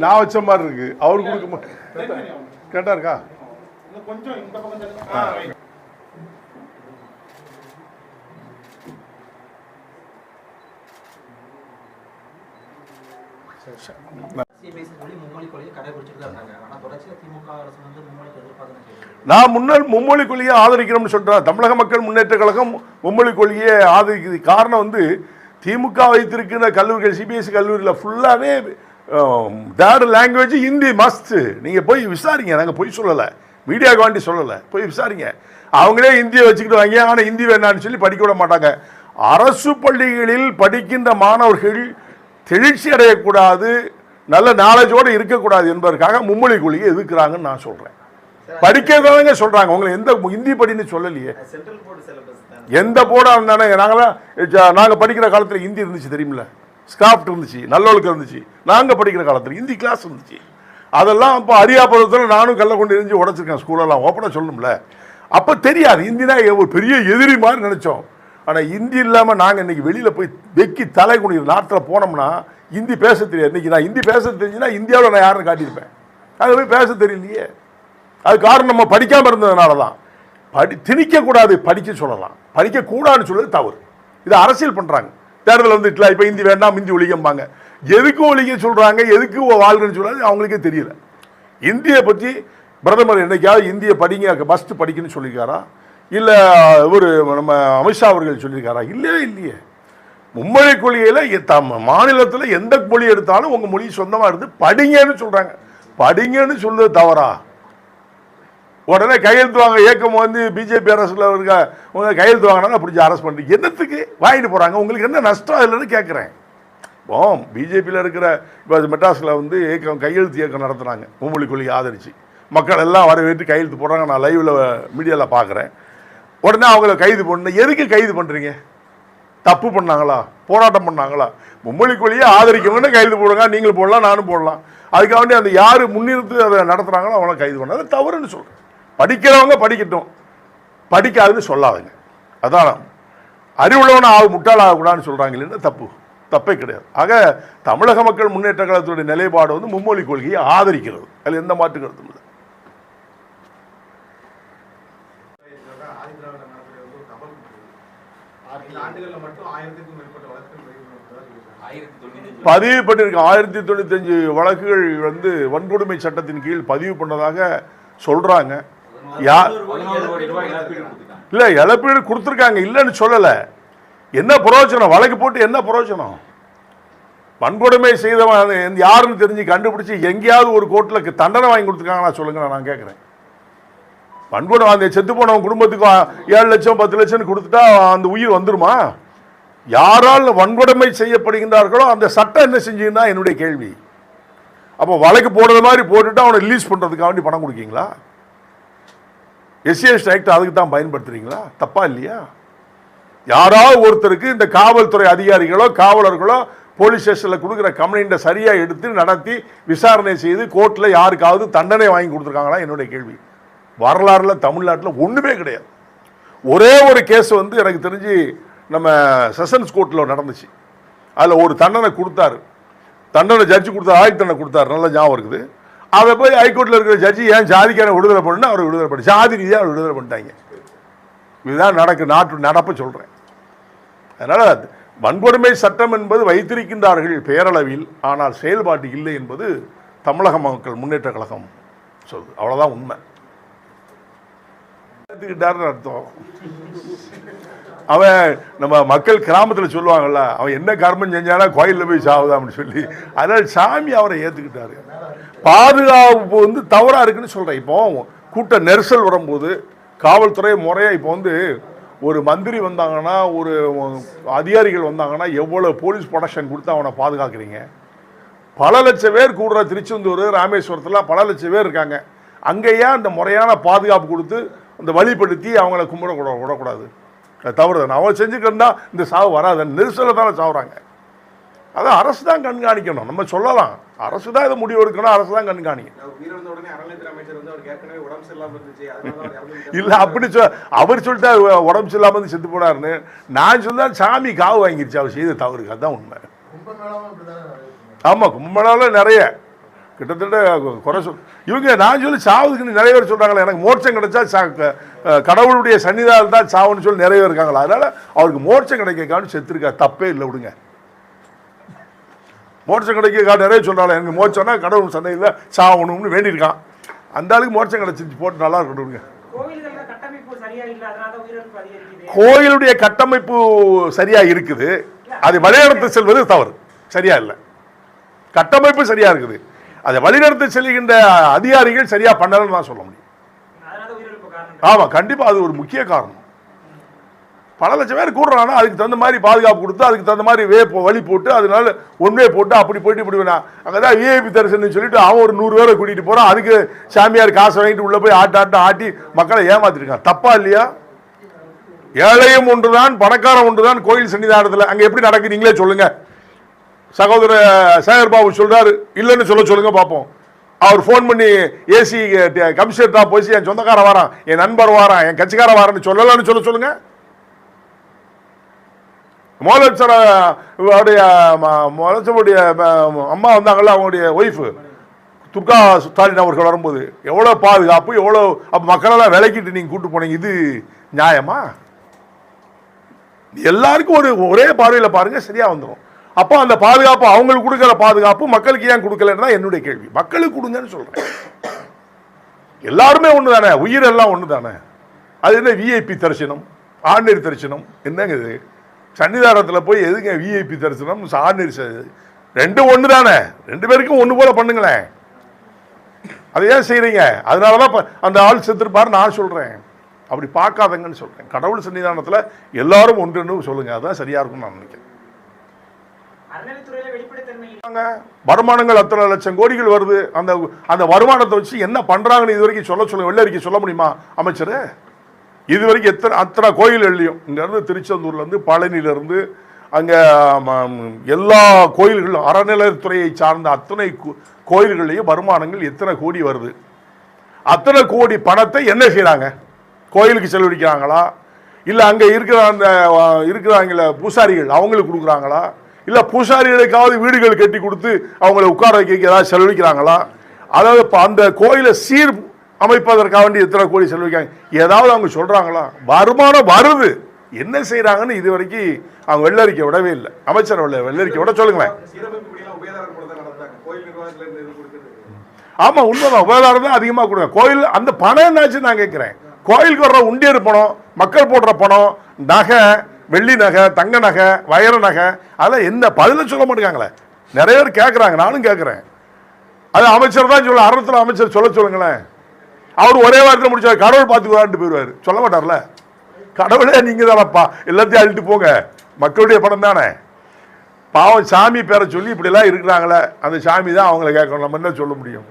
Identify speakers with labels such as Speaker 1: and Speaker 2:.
Speaker 1: நான் வச்ச மாதிரி இருக்கு. அவரு கொடுக்க கேட்டா இருக்கா
Speaker 2: கொஞ்சம் இந்த பக்கம்
Speaker 1: நான் முன்னால் மும்மொழி கொள்கையை ஆதரிக்கிறோம்னு சொல்றேன். தமிழக மக்கள் முன்னேற்ற கழகம் மும்மொழி கொள்கையை ஆதரிக்கிறது. காரணம் வந்து திமுக வைத்திருக்கிற கல்லூரிகள் சிபிஎஸ்சி கல்லூரியில் ஃபுல்லாகவே தேர்ட் லாங்குவேஜ் ஹிந்தி மஸ்ட். நீங்கள் போய் விசாரிங்க, நாங்கள் போய் சொல்லலை, மீடியாவுக்கு வேண்டி சொல்லலை, போய் விசாரிங்க. அவங்களே ஹிந்தியை வச்சுக்கிட்டு வாங்க, ஆனால் ஹிந்தி வேணான்னு சொல்லி படிக்க விட மாட்டாங்க. அரசு பள்ளிகளில் படிக்கின்ற மாணவர்கள் தெளிச்சி அடையக்கூடாது, நல்ல நாலேஜோடு இருக்கக்கூடாது என்பதற்காக மும்மொழி கொள்கையை எதிர்க்கிறாங்கன்னு நான் சொல்கிறேன். படிக்கிறவங்க சொல்கிறாங்க, உங்களை எந்த ஹிந்தி படின்னு சொல்லலையே. எந்த போர்டாக இருந்தானே நாங்கள் படிக்கிற காலத்தில் ஹிந்தி இருந்துச்சு தெரியுமில்ல, ஸ்கிராப்ட் இருந்துச்சு, நல்லொழுக்கம் இருந்துச்சு. நாங்கள் படிக்கிற காலத்தில் ஹிந்தி கிளாஸ் இருந்துச்சு. அதெல்லாம் இப்போ அரியாபுரத்தில் நானும் கல்ல கொண்டு எரிஞ்சு உடச்சிருக்கேன் ஸ்கூலெல்லாம், ஓப்பனாக சொல்லணும்ல. அப்போ தெரியாது, ஹிந்தினா ஒரு பெரிய எதிரி மாதிரி நினச்சோம். ஆனால் ஹிந்தி இல்லாமல் நாங்கள் இன்றைக்கி வெளியில் போய் வெக்கி தலை குனிகிற நாட்டில் போனோம்னா ஹிந்தி பேச தெரியாது. இன்றைக்கி நான் ஹிந்தி பேச தெரிஞ்சுன்னா இந்தியாவில் நான் யாருன்னு காட்டியிருப்பேன். அது போய் பேச தெரியலையே. அது காரணம் நம்ம படிக்காமல் இருந்ததுனால தான். திணிக்கக்கூடாது, படிக்க சொல்லலாம், படிக்கக்கூடாதுன்னு சொல்றது தவறு. இது அரசியல் பண்ணுறாங்க. தேர்தல் வந்துட்டுல இப்போ ஹிந்தி வேண்டாம், ஹிந்தி ஒழிக்கம்பாங்க. எதுக்கு ஒழிக்க சொல்கிறாங்க, எதுக்கு வாழ்றேன்னு சொல்லாது அவங்களுக்கே தெரியல. இந்தியை பற்றி பிரதமர் என்னைக்காவது இந்தியை படிங்க மஸ்ட் படிக்கணும்னு சொல்லியிருக்காரா? இல்லை இவர் நம்ம அமித்ஷா அவர்கள் சொல்லியிருக்காரா? இல்லையே. மும்மொழி கொள்கையில் மாநிலத்தில் எந்த மொழி எடுத்தாலும் உங்கள் மொழி சொந்தமாக இருந்து படிங்கன்னு சொல்கிறாங்க. படிங்கன்னு சொல்றது தவறா? உடனே கையெழுத்து வாங்க இயக்கம் வந்து பிஜேபி அரசில் இருக்க உங்க கையெழுத்து வாங்கினா பிடிச்சி அரெஸ்ட் பண்ணுறீங்க. என்னத்துக்கு வாங்கிட்டு போகிறாங்க? உங்களுக்கு என்ன நஷ்டம் இல்லைன்னு கேட்குறேன். இப்போ பிஜேபியில் இருக்கிற இப்போ மெட்ராஸில் வந்து கையெழுத்து இயக்கம் நடத்துனாங்க, மும்மொழி கொள்கையை ஆதரிச்சு. மக்கள் எல்லாம் வரவேற்று கையெழுத்து போடுறாங்க. நான் லைவில் மீடியாவில் பார்க்குறேன். உடனே அவங்கள கைது பண்ண. எதுக்கு கைது பண்ணுறீங்க? தப்பு பண்ணாங்களா? போராட்டம் பண்ணாங்களா? மும்மொழி கொள்கையை ஆதரிக்கணும்னு கைது போடுங்க, நீங்களும் போடலாம், நானும் போடலாம். அதுக்காக வேண்டி அந்த யார் முன்னிறுத்து அதை நடத்துகிறாங்களோ அவங்கள கைது பண்ண. அது தவறுன்னு சொல்கிறேன். படிக்கிறவங்க படிக்கட்டும், படிக்காதுன்னு சொல்லாதுங்க. அதான் அறிவுள்ளவன முட்டாள் ஆகக்கூடாதுன்னு சொல்கிறாங்க இல்லைன்னா தப்பே கிடையாது. ஆக தமிழக மக்கள் முன்னேற்ற கழகத்துடைய நிலைப்பாடு வந்து மும்மொழி கொள்கையை ஆதரிக்கிறது. அதில் எந்த மாற்று கருத்தும் இல்லை. பதிவு பண்ணியிருக்க 1095 வழக்குகள் வந்து வன்கொடுமை சட்டத்தின் கீழ் பதிவு பண்ணதாக சொல்றாங்க. இல்ல இழப்பீடு கொடுத்துருக்காங்க, இல்லைன்னு சொல்லல. என்ன பிரயோஜனம்? வழக்கு போட்டு என்ன பிரயோஜனம்? வன்கொடுமை செய்தவன் யாருன்னு தெரிஞ்சு கண்டுபிடிச்சு எங்கேயாவது ஒரு கோர்ட்டில் தண்டனை வாங்கி கொடுத்துருக்காங்களா சொல்லுங்க, நான் கேட்குறேன். வன்கொடுமை அந்த செத்து போனவன் குடும்பத்துக்கு 7 லட்சம் 10 லட்சம் கொடுத்துட்டா அந்த உயிர் வந்துருமா? யாரால் வன்கொடுமை செய்யப்படுகின்றார்களோ அந்த சட்டம் என்ன செஞ்சுன்னா என்னுடைய கேள்வி. அப்போ வழக்கு போடுறது மாதிரி போட்டுட்டு அவனை ரிலீஸ் பண்ணுறதுக்காக வேண்டி பணம் கொடுக்கீங்களா? எஸ்சிஎஸ்டி ஆக்ட் அதுக்கு தான் பயன்படுத்துறீங்களா? தப்பா இல்லையா? யாராவது ஒருத்தருக்கு இந்த காவல்துறை அதிகாரிகளோ காவலர்களோ போலீஸ் ஸ்டேஷனில் கொடுக்குற கம்ப்ளைண்ட்டை சரியாக எடுத்து நடத்தி விசாரணை செய்து கோர்ட்டில் யாருக்காவது தண்டனை வாங்கி கொடுத்துருக்காங்களா? என்னுடைய கேள்வி. வரலாறுல தமிழ்நாட்டில் ஒன்றுமே கிடையாது. ஒரே ஒரு கேஸ் வந்து எனக்கு தெரிஞ்சு நம்ம செஷன்ஸ் கோர்ட்டில் நடந்துச்சு. அதில் ஒரு தண்டனை கொடுத்தாரு, தண்டனை ஜட்ஜி கொடுத்தாரு, ஆயுள் தண்டனை கொடுத்தாரு, நல்ல ஞாபகம் இருக்குது. அதை போய் ஹைகோர்ட்டில் இருக்கிற ஜட்ஜி ஏன் ஜாதிக்கான விடுதலை பண்ணு அவர் விடுதலை பண்ணி ஜாதி ரீதியாக அவர் விடுதலை பண்ணிட்டாங்க. இதுதான் நாட்டு நடப்பை சொல்கிறேன். அதனால் வன்கொடுமை சட்டம் என்பது வைத்திருக்கின்றார்கள் பேரளவில், ஆனால் செயல்பாட்டு இல்லை என்பது தமிழக மக்கள் முன்னேற்ற கழகம் சொல்லுது. அவ்வளோதான் உண்மை. அர்த்தம் அவன் நம்ம மக்கள் கிராமத்தில் சொல்லுவாங்கல்ல, அவன் என்ன கர்மம் செஞ்சானா கோயிலில் போய் சாவுதான்னு சொல்லி. அதனால் சாமி அவரை ஏற்றுக்கிட்டாரு. பாதுகாப்பு வந்து தவறாக இருக்குன்னு சொல்கிறேன். இப்போ கூட்ட நெரிசல் வரும்போது காவல்துறை முறையாக இப்போ வந்து ஒரு மந்திரி வந்தாங்கன்னா ஒரு அதிகாரிகள் வந்தாங்கன்னா எவ்வளோ போலீஸ் ப்ரொடெக்ஷன் கொடுத்து அவனை பாதுகாக்கிறீங்க? பல லட்சம் பேர் கூடுற திருச்செந்தூர் ராமேஸ்வரத்தில் பல லட்சம் பேர் இருக்காங்க. அங்கேயா அந்த முறையான பாதுகாப்பு கொடுத்து அந்த வழிப்படுத்தி அவங்கள விடக்கூடாது? தவறு தானே. அவங்க செஞ்சுக்கிட்டா இந்த சாவு வராது. நெரிசலை தானே சாவுறாங்க. அதான் அரசு தான் கண்காணிக்கணும். நம்ம சொல்லலாம் அரசு தான் இதை முடிவு எடுக்கணும், அரசு தான் கண்காணிக்கணும். இல்ல அப்படி அவர் சொல்லிட்டு உடம்பு சரியில்லாம வந்து செத்து போனாருன்னு நான் சொல்ல சாமி காவு வாங்கிருச்சு அவர் செய்த தவறுக்கு. அதுதான் உண்மை. ஆமா, கும்பமேளாவில் நிறைய கிட்டத்தட்ட குறை சொல் இவங்க நான் சொல்லி சாவுதுக்குன்னு நிறைய பேர் சொல்கிறாங்களே, எனக்கு மோட்சம் கிடைச்சா கடவுளுடைய சன்னிதானம் தான் சாவுன்னு சொல்லி நிறைய பேர் இருக்காங்களா. அதனால் அவருக்கு மோட்சம் கிடைக்கான்னு செத்துருக்கா, தப்பே இல்லை விடுங்க. மோட்சம் கிடைக்க நிறைய சொல்கிறாங்க, எனக்கு மோட்சம்னா கடவுள் சன்னிதியில் சாவணும்னு வேண்டியிருக்கான். அந்த ஆளுக்கு மோட்சம் கிடைச்சிச்சு, போட்டு நல்லா இருக்கட்டும்ங்க. கோயிலுடைய கட்டமைப்பு சரியா இருக்குது, அது வழிநடத்தி செல்வது தவறு, சரியா இல்லை. கட்டமைப்பு சரியா இருக்குது, அதை வழிநடத்தி செல்கின்ற அதிகாரிகள் சரியா பண்ணலன்னு தான் சொல்ல முடியும். ஆமா, கண்டிப்பா அது ஒரு முக்கிய காரணம். பல லட்சம் பேர் கூடுறானா, அதுக்கு தகுந்த மாதிரி பாதுகாப்பு கொடுத்து, அதுக்கு தகுந்த மாதிரி வழி போட்டு, அதனால ஒன்வே போட்டு அப்படி போயிட்டு இப்படி வேணா அங்கதான் விஐபி தரிசனம் சொல்லிட்டு அவன் ஒரு 100 பேரை கூட்டிட்டு போறான். அதுக்கு சாமியார் காசு வாங்கிட்டு உள்ள போய் ஆட்டி மக்களை ஏமாத்திருக்கான். தப்பா இல்லையா? ஏழையும் ஒன்றுதான் பணக்காரன் ஒன்றுதான் கோயில் சன்னிதானத்தில். அங்க எப்படி நடக்கு நீங்களே சொல்லுங்க. சகோதரர் சேகர் பாபு சொல்றாரு, இல்லைன்னு சொல்லுங்க பார்ப்போம். அவர் போன் பண்ணி ஏசி கமிஷனர் போய் என் சொந்தக்கார வாரான், என் நண்பர் வாரான், என் கட்சிக்கார வாரான்னு சொல்லலான்னு சொல்லுங்க. முதலமைச்சருடைய அம்மா வந்தாங்கல்ல, அவங்களுடைய ஒய்ஃபு துர்கா ஸ்டாலின் அவர்கள் வரும்போது எவ்வளோ பாதுகாப்பு, எவ்வளோ மக்களெல்லாம் விலக்கிட்டு நீங்கள் கூட்டு போனீங்க. இது நியாயமா? எல்லாருக்கும் ஒரே பார்வையில் பாருங்க, சரியா வந்துடும். அப்போ அந்த பாதுகாப்பு அவங்களுக்கு கொடுக்குற பாதுகாப்பு மக்களுக்கு ஏன் கொடுக்கலன்னா என்னுடைய கேள்வி. மக்களுக்கு கொடுங்கன்னு சொல்றேன். எல்லாருமே ஒன்று தானே, உயிர் எல்லாம் ஒன்று தானே. அது என்ன விஐபி தரிசனம், ஆர்டினரி தரிசனம் என்னங்க இது? சன்னிதானத்தில் போய் எதுங்க விஐபி தரிசனம், ஆர்டினரி ரெண்டும் ஒன்று தானே. 2 பேருக்கும் ஒன்று போல பண்ணுங்களேன். அதை ஏன் செய்யறீங்க? அதனாலதான் அந்த ஆள் செத்துருப்பாரு நான் சொல்றேன். அப்படி பார்க்காதங்கன்னு சொல்றேன். கடவுள் சன்னிதானத்தில் எல்லாரும் ஒன்றுன்னு சொல்லுங்க, அதான் சரியா இருக்கும்னு நான் நினைக்கிறேன். வருமானங்கள் அத்தனை லட்சம் கோடிகள் வருது. அந்த வருமானத்தை வச்சு என்ன பண்றாங்கன்னு இது வரைக்கும் சொல்ல வெள்ள அறிக்கை சொல்ல முடியுமா அமைச்சர்? இது வரைக்கும் அத்தனை கோயில் எழுதியும் இங்க இருந்து திருச்செந்தூர்ல இருந்து பழனியில இருந்து அங்க எல்லா கோயில்களும் அறநிலையத்துறையை சார்ந்த அத்தனை கோயில்களையும் வருமானங்கள் எத்தனை கோடி வருது. அத்தனை கோடி பணத்தை என்ன செய்யறாங்க? கோயிலுக்கு செலவழிக்கிறாங்களா, இல்ல அங்க இருக்கிறாங்கள பூசாரிகள் அவங்களுக்கு கொடுக்குறாங்களா, இல்ல பூசாரிகளுக்காவது வீடுகள் கட்டி கொடுத்து அவங்களை உட்கார வைக்க ஏதாவது செலவழிக்கிறாங்களா? அதாவது அந்த கோயிலை சீர் அமைப்பதற்காக வேண்டி எத்தனை கோடி செலவழிக்காங்க, ஏதாவது அவங்க சொல்றாங்களா? வருமானம் வருது, என்ன செய்யறாங்கன்னு இது வரைக்கும் அவங்க வெள்ளரிக்கை விடவே இல்லை. அமைச்சர் வெள்ளரிக்கை விட சொல்லுங்களேன். ஆமா, உண்மைதான், உபகாரம் தான் அதிகமா கொடுங்க. கோயில் அந்த பணம் என்னாச்சு நான் கேட்கிறேன். கோயிலுக்கு வர்ற உண்டியர் பணம், மக்கள் போடுற பணம், நகை, வெள்ளி நகை, தங்க நகை, வைர நகை, அதெல்லாம் என்ன பதில சொல்ல மாட்டேங்காங்களே. நிறைய பேர் கேட்கறாங்க, நானும் கேட்கிறேன். அது அமைச்சர் தான் சொல்ல, அறத்துல அமைச்சர் சொல்லுங்களேன். அவர் ஒரே வாரத்தில் முடிச்சார், கடவுள் பார்த்துக்குவாருன்னு போயிடுவாரு. சொல்ல மாட்டார்ல, கடவுளே நீங்க தானப்பா, எல்லாத்தையும் அழிட்டு போங்க, மக்களுடைய பணம் தானே. பாவம் சாமி பேரை சொல்லி இப்படி எல்லாம் இருக்கிறாங்களே, அந்த சாமி தான் அவங்களை கேட்கணும், நம்ம என்ன சொல்ல முடியும்?